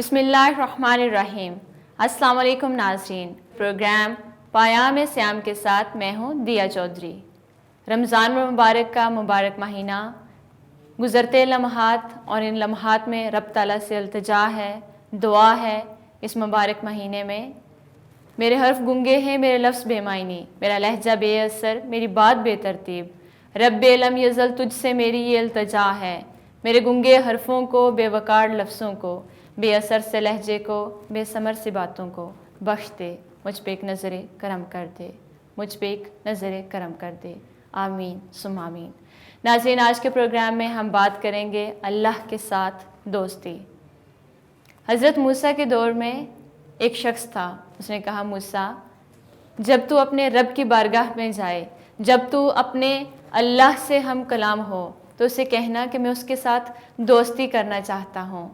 بسم اللہ الرحمن الرحیم۔ السلام علیکم ناظرین، پروگرام پیام سیام کے ساتھ میں ہوں دیا چودھری۔ رمضان المبارک کا مبارک مہینہ، گزرتے لمحات اور ان لمحات میں رب تعالیٰ سے التجا ہے، دعا ہے۔ اس مبارک مہینے میں میرے حرف گنگے ہیں، میرے لفظ بے معنی، میرا لہجہ بے اثر، میری بات بے ترتیب، رب لم یزل تجھ سے میری یہ التجا ہے۔ میرے گنگے حرفوں کو، بے وقار لفظوں کو، بے اثر سے لہجے کو، بے ثمر سی باتوں کو بخش دے، مجھ پہ ایک نظر کرم کر دے، مجھ پہ ایک نظر کرم کر دے، آمین ثم آمین۔ ناظرین، آج کے پروگرام میں ہم بات کریں گے اللہ کے ساتھ دوستی۔ حضرت موسیٰ کے دور میں ایک شخص تھا، اس نے کہا موسیٰ، جب تو اپنے رب کی بارگاہ میں جائے، جب تو اپنے اللہ سے ہم کلام ہو تو اسے کہنا کہ میں اس کے ساتھ دوستی کرنا چاہتا ہوں۔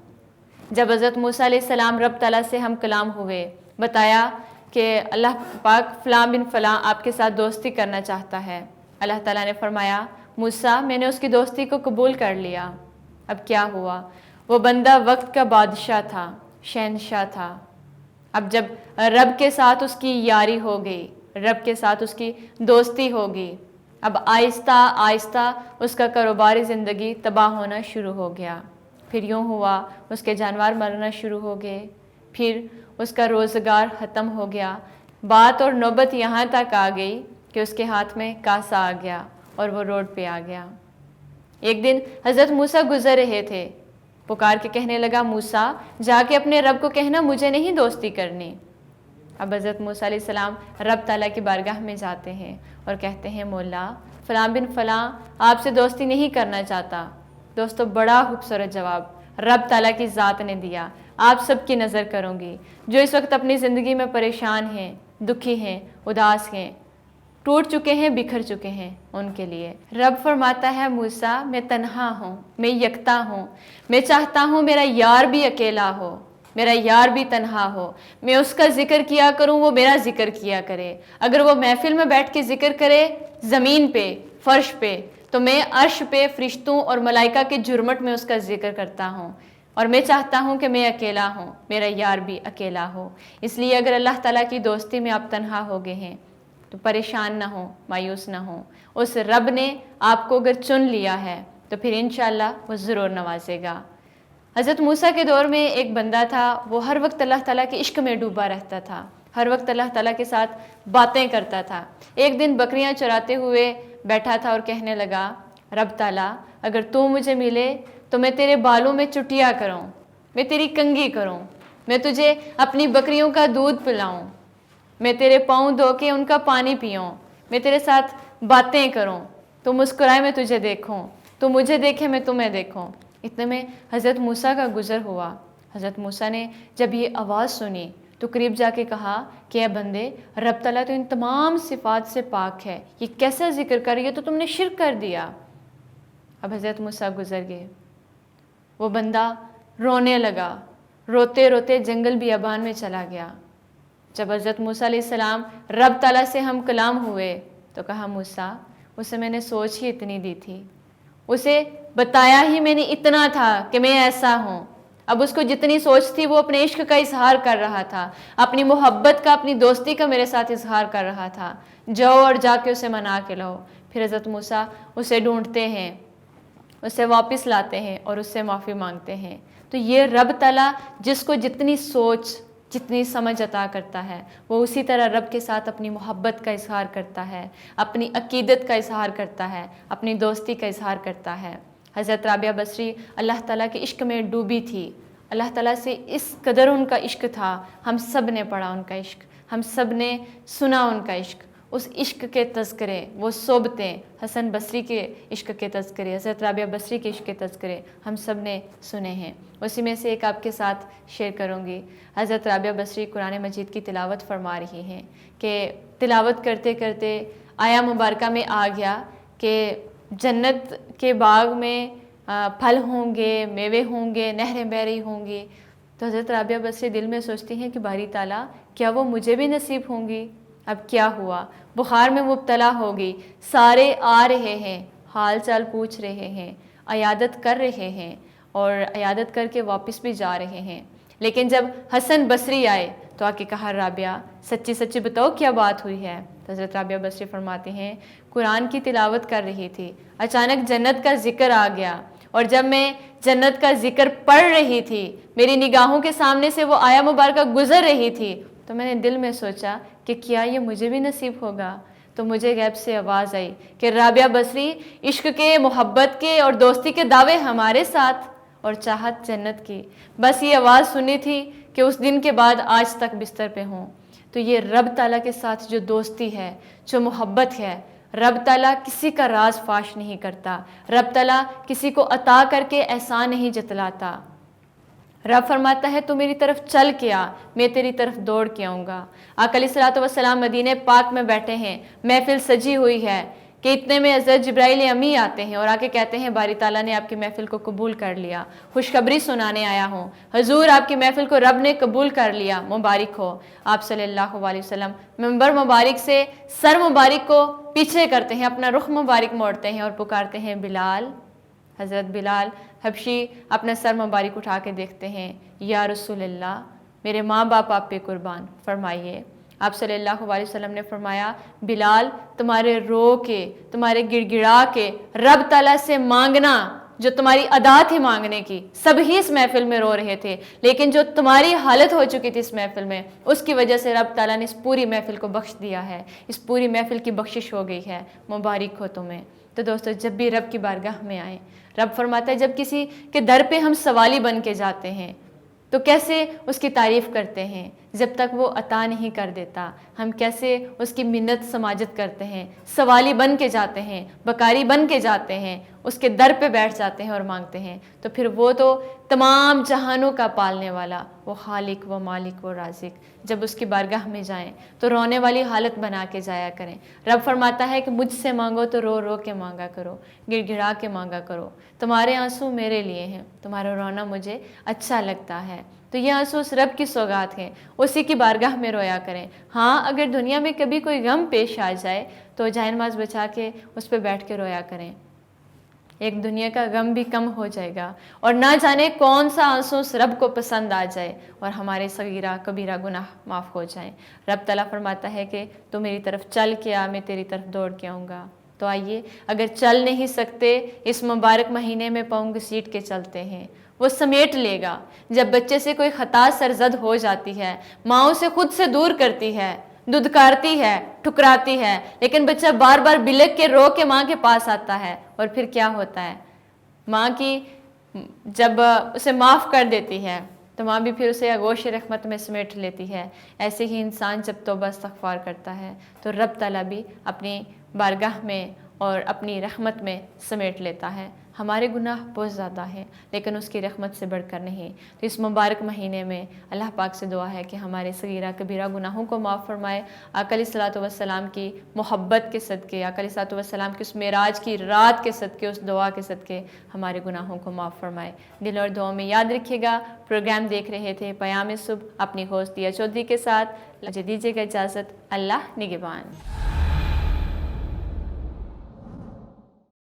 جب حضرت موسیٰ علیہ السلام رب تعالیٰ سے ہم کلام ہوئے، بتایا کہ اللہ پاک فلاں بن فلاں آپ کے ساتھ دوستی کرنا چاہتا ہے، اللہ تعالیٰ نے فرمایا موسیٰ میں نے اس کی دوستی کو قبول کر لیا۔ اب کیا ہوا؟ وہ بندہ وقت کا بادشاہ تھا، شہنشاہ تھا۔ اب جب رب کے ساتھ اس کی یاری ہو گئی، رب کے ساتھ اس کی دوستی ہوگی، اب آہستہ آہستہ اس کا کاروباری زندگی تباہ ہونا شروع ہو گیا۔ پھر یوں ہوا اس کے جانور مرنا شروع ہو گئے، پھر اس کا روزگار ختم ہو گیا۔ بات اور نوبت یہاں تک آ گئی کہ اس کے ہاتھ میں کاسا آ گیا اور وہ روڈ پہ آ گیا۔ ایک دن حضرت موسیٰ گزر رہے تھے، پکار کے کہنے لگا موسیٰ جا کے اپنے رب کو کہنا مجھے نہیں دوستی کرنی۔ اب حضرت موسیٰ علیہ السلام رب تعالیٰ کی بارگاہ میں جاتے ہیں اور کہتے ہیں مولا فلاں بن فلاں آپ سے دوستی نہیں کرنا چاہتا۔ دوستو، بڑا خوبصورت جواب رب تعالیٰ کی ذات نے دیا۔ آپ سب کی نظر کروں گی جو اس وقت اپنی زندگی میں پریشان ہیں، دکھی ہیں، اداس ہیں، ٹوٹ چکے ہیں، بکھر چکے ہیں، ان کے لیے رب فرماتا ہے موسیٰ میں تنہا ہوں، میں یکتا ہوں، میں چاہتا ہوں میرا یار بھی اکیلا ہو، میرا یار بھی تنہا ہو، میں اس کا ذکر کیا کروں، وہ میرا ذکر کیا کرے۔ اگر وہ محفل میں بیٹھ کے ذکر کرے زمین پہ، فرش پہ، تو میں عرش پہ فرشتوں اور ملائکہ کے جھرمٹ میں اس کا ذکر کرتا ہوں، اور میں چاہتا ہوں کہ میں اکیلا ہوں، میرا یار بھی اکیلا ہو۔ اس لیے اگر اللہ تعالیٰ کی دوستی میں آپ تنہا ہو گئے ہیں تو پریشان نہ ہوں، مایوس نہ ہوں۔ اس رب نے آپ کو اگر چن لیا ہے تو پھر انشاءاللہ وہ ضرور نوازے گا۔ حضرت موسیٰ کے دور میں ایک بندہ تھا، وہ ہر وقت اللہ تعالیٰ کے عشق میں ڈوبا رہتا تھا، ہر وقت اللہ تعالیٰ کے ساتھ باتیں کرتا تھا۔ ایک دن بکریاں چراتے ہوئے بیٹھا تھا اور کہنے لگا رب تعالیٰ اگر تو مجھے ملے تو میں تیرے بالوں میں چٹیا کروں، میں تیری کنگھی کروں، میں تجھے اپنی بکریوں کا دودھ پلاؤں، میں تیرے پاؤں دھو کے ان کا پانی پیوں، میں تیرے ساتھ باتیں کروں، تو مسکرائے میں تجھے دیکھوں، تو مجھے دیکھے میں تمہیں دیکھوں۔ اتنے میں حضرت موسیٰ کا گزر ہوا۔ حضرت موسیٰ نے جب یہ آواز سنی تو قریب جا کے کہا کہ اے بندے، رب تعالیٰ تو ان تمام صفات سے پاک ہے، یہ کیسا ذکر کر رہی ہے؟ تو تم نے شرک کر دیا۔ اب حضرت موسیٰ گزر گئے، وہ بندہ رونے لگا، روتے روتے جنگل بیابان میں چلا گیا۔ جب حضرت موسیٰ علیہ السلام رب تعالیٰ سے ہم کلام ہوئے تو کہا موسیٰ اسے میں نے سوچ ہی اتنی دی تھی، اسے بتایا ہی میں نے اتنا تھا کہ میں ایسا ہوں۔ اب اس کو جتنی سوچ تھی وہ اپنے عشق کا اظہار کر رہا تھا، اپنی محبت کا، اپنی دوستی کا میرے ساتھ اظہار کر رہا تھا۔ جاؤ اور جا کے اسے منا کے لاؤ۔ پھر حضرت موسیٰ اسے ڈھونڈتے ہیں، اسے واپس لاتے ہیں اور اس سے معافی مانگتے ہیں۔ تو یہ رب تعالیٰ جس کو جتنی سوچ، جتنی سمجھ عطا کرتا ہے، وہ اسی طرح رب کے ساتھ اپنی محبت کا اظہار کرتا ہے، اپنی عقیدت کا اظہار کرتا ہے، اپنی دوستی کا اظہار کرتا ہے۔ حضرت رابعہ بصری اللہ تعالیٰ کے عشق میں ڈوبی تھی، اللہ تعالیٰ سے اس قدر ان کا عشق تھا، ہم سب نے پڑھا ان کا عشق، ہم سب نے سنا ان کا عشق، اس عشق کے تذکرے، وہ صحبتیں، حسن بصری کے عشق کے تذکرے، حضرت رابعہ بصری کے عشق کے تذکرے ہم سب نے سنے ہیں۔ اسی میں سے ایک آپ کے ساتھ شیئر کروں گی۔ حضرت رابعہ بصری قرآن مجید کی تلاوت فرما رہی ہیں کہ تلاوت کرتے کرتے آیا مبارکہ میں آ گیا کہ جنت کے باغ میں پھل ہوں گے، میوے ہوں گے، نہریں بہہ رہی ہوں گی۔ تو حضرت رابعہ بصری دل میں سوچتی ہیں کہ باری تعالیٰ کیا وہ مجھے بھی نصیب ہوں گی؟ اب کیا ہوا؟ بخار میں مبتلا ہوگی، سارے آ رہے ہیں، حال چال پوچھ رہے ہیں، عیادت کر رہے ہیں، اور عیادت کر کے واپس بھی جا رہے ہیں۔ لیکن جب حسن بصری آئے تو آ کے کہا رابعہ سچی سچی بتاؤ کیا بات ہوئی ہے؟ تو حضرت رابعہ بصری فرماتے ہیں قرآن کی تلاوت کر رہی تھی، اچانک جنت کا ذکر آ گیا، اور جب میں جنت کا ذکر پڑھ رہی تھی میری نگاہوں کے سامنے سے وہ آیا مبارکہ گزر رہی تھی، تو میں نے دل میں سوچا کہ کیا یہ مجھے بھی نصیب ہوگا؟ تو مجھے غیب سے آواز آئی کہ رابعہ بصری عشق کے، محبت کے اور دوستی کے دعوے ہمارے ساتھ، اور چاہت جنت کی۔ بس یہ آواز سنی تھی کہ اس دن کے بعد آج تک بستر پہ ہوں۔ تو یہ رب تعالیٰ کے ساتھ جو دوستی ہے، جو محبت ہے، رب تعالیٰ کسی کا راز فاش نہیں کرتا، رب تعالیٰ کسی کو عطا کر کے احسان نہیں جتلاتا۔ رب فرماتا ہے تو میری طرف چل کے آ، میں تیری طرف دوڑ کے آؤں گا۔ آقا علیہ الصلوۃ والسلام مدینہ پاک میں بیٹھے ہیں، محفل سجی ہوئی ہے کہ اتنے میں حضرت جبرائیل امی آتے ہیں اور آ کے کہتے ہیں باری تعالیٰ نے آپ کی محفل کو قبول کر لیا، خوشخبری سنانے آیا ہوں حضور، آپ کی محفل کو رب نے قبول کر لیا، مبارک ہو۔ آپ صلی اللہ علیہ وسلم منبر مبارک سے سر مبارک کو پیچھے کرتے ہیں، اپنا رخ مبارک موڑتے ہیں اور پکارتے ہیں بلال۔ حضرت بلال حبشی اپنا سر مبارک اٹھا کے دیکھتے ہیں، یا رسول اللہ میرے ماں باپ آپ پہ قربان، فرمائیے۔ آپ صلی اللہ علیہ وسلم نے فرمایا بلال تمہارے رو کے، تمہارے گڑ گڑا کے رب تعالیٰ سے مانگنا، جو تمہاری ادا تھی مانگنے کی، سب ہی اس محفل میں رو رہے تھے، لیکن جو تمہاری حالت ہو چکی تھی اس محفل میں، اس کی وجہ سے رب تعالیٰ نے اس پوری محفل کو بخش دیا ہے، اس پوری محفل کی بخشش ہو گئی ہے، مبارک ہو تمہیں۔ تو دوستو جب بھی رب کی بارگاہ میں آئیں، رب فرماتا ہے جب کسی کے در پہ ہم سوالی بن کے جاتے ہیں تو کیسے اس کی تعریف کرتے ہیں، جب تک وہ عطا نہیں کر دیتا ہم کیسے اس کی منت سماجت کرتے ہیں، سوالی بن کے جاتے ہیں، بکاری بن کے جاتے ہیں، اس کے در پہ بیٹھ جاتے ہیں اور مانگتے ہیں، تو پھر وہ تو تمام جہانوں کا پالنے والا، وہ خالق، وہ مالک، وہ رازق، جب اس کی بارگاہ میں جائیں تو رونے والی حالت بنا کے جایا کریں۔ رب فرماتا ہے کہ مجھ سے مانگو تو رو رو کے مانگا کرو، گڑ گڑا کے مانگا کرو، تمہارے آنسو میرے لیے ہیں، تمہارا رونا مجھے اچھا لگتا ہے۔ تو یہ آنسو اس رب کی سوغات ہیں، اسی کی بارگاہ میں رویا کریں۔ ہاں اگر دنیا میں کبھی کوئی غم پیش آ جائے تو جائے نماز بچا کے اس پہ بیٹھ کے رویا کریں، ایک دنیا کا غم بھی کم ہو جائے گا، اور نہ جانے کون سا آنسو اس رب کو پسند آ جائے اور ہمارے صغیرہ کبیرہ گناہ معاف ہو جائیں۔ رب تعالیٰ فرماتا ہے کہ تو میری طرف چل کے آ، میں تیری طرف دوڑ کے آؤں گا۔ تو آئیے اگر چل نہیں سکتے اس مبارک مہینے میں پاؤں گھسیٹ کے چلتے ہیں، وہ سمیٹ لے گا۔ جب بچے سے کوئی خطا سرزد ہو جاتی ہے، ماں اسے خود سے دور کرتی ہے، دھتکارتی ہے، ٹھکراتی ہے، لیکن بچہ بار بار بلک کے رو کے ماں کے پاس آتا ہے، اور پھر کیا ہوتا ہے؟ ماں کی جب اسے معاف کر دیتی ہے تو ماں بھی پھر اسے آغوش رحمت میں سمیٹ لیتی ہے۔ ایسے ہی انسان جب توبہ استغفار کرتا ہے تو رب تعالیٰ بھی اپنی بارگاہ میں اور اپنی رحمت میں سمیٹ لیتا ہے۔ ہمارے گناہ بہت زیادہ ہیں لیکن اس کی رحمت سے بڑھ کر نہیں۔ تو اس مبارک مہینے میں اللہ پاک سے دعا ہے کہ ہمارے صغیرہ کبیرہ گناہوں کو معاف فرمائے، آقا علیہ الصلوۃ والسلام کی محبت کے صدقے، آقا علیہ الصلوۃ والسلام کی اس معراج کی رات کے صدقے، اس دعا کے صدقے ہمارے گناہوں کو معاف فرمائے۔ دل اور دعاؤں میں یاد رکھیے گا۔ پروگرام دیکھ رہے تھے پیام صبح اپنی ہوسٹ دیا چودھری کے ساتھ، مجھے دیجیے گا اجازت، اللہ نگہبان۔